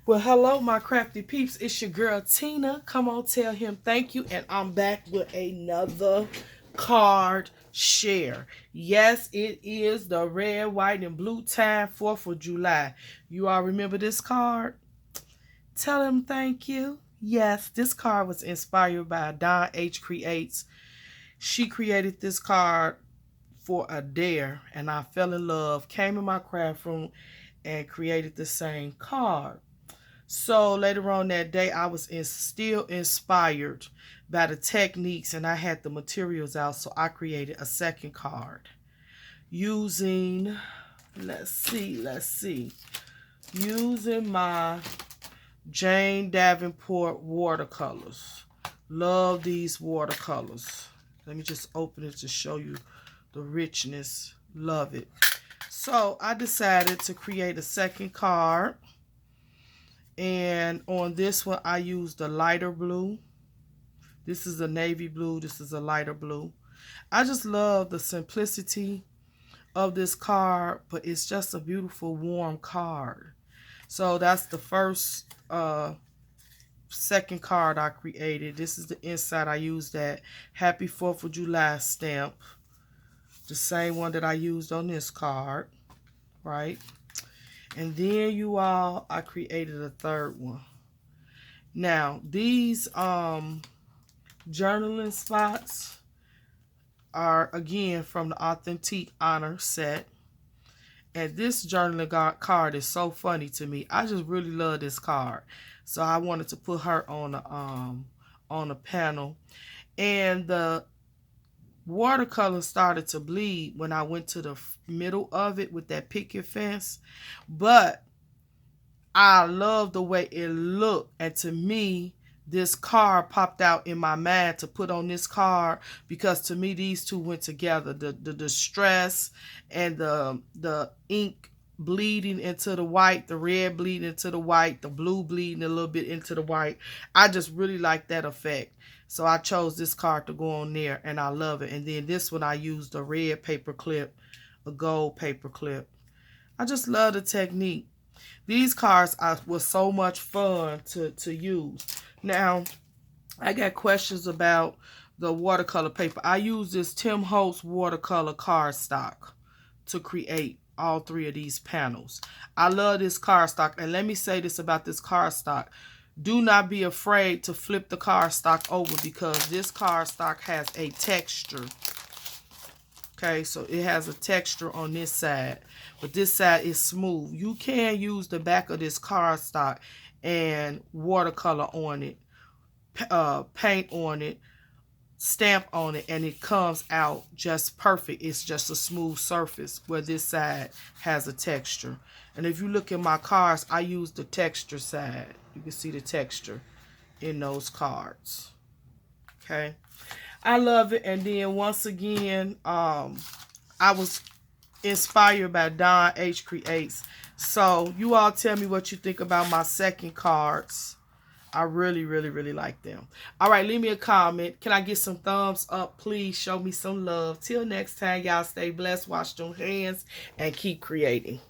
Well, hello, my crafty peeps. It's your girl, Tina. Come on, tell him thank you. And I'm back with another card share. Yes, it is the red, white, and blue time, 4th of July. You all remember this card? Tell him thank you. Yes, this card was inspired by Don H. Creates. She created this card for a dare, and I fell in love, came in my craft room, and created the same card. So later on that day, I was still inspired by the techniques, and I had the materials out, so I created a second card using, let's see, using my Jane Davenport watercolors. Love these watercolors. Let me just open it to show you the richness. Love it. So I decided to create a second card. And on this one, I used a lighter blue. This is a navy blue. This is a lighter blue. I just love the simplicity of this card, but it's just a beautiful, warm card. So that's the second card I created. This is the inside. I used that Happy 4th of July stamp. The same one that I used on this card, right? And then I created a third one. Now, these journaling spots are, again, from the Authentique Honor set. And this journaling card is so funny to me. I just really love this card. So I wanted to put her on a panel. And the watercolor started to bleed when I went to the middle of it with that picket fence. But I love the way it looked. And to me, this card popped out in my mind to put on this card, because to me these two went together. The distress and the ink bleeding into the white, the red bleeding into the white, the blue bleeding a little bit into the white. I just really like that effect. So I chose this card to go on there, and I love it. And then this one I used a red paper clip, a gold paper clip. I just love the technique. These cards were so much fun to use. Now, I got questions about the watercolor paper. I use this Tim Holtz watercolor cardstock to create all three of these panels. I love this cardstock. And let me say this about this cardstock. Do not be afraid to flip the cardstock over, because this cardstock has a texture. Okay, so it has a texture on this side, but this side is smooth. You can use the back of this cardstock and watercolor on it, paint on it, stamp on it, and it comes out just perfect. It's just a smooth surface, where this side has a texture. And if you look at my cards, I use the texture side. You can see the texture in those cards. Okay, I love it. And then once again, I was inspired by Don H. Creates. So you all tell me what you think about my second cards. I really, really, really like them. All right, leave me a comment. Can I get some thumbs up? Please show me some love. Till next time, y'all stay blessed, wash them hands, and keep creating.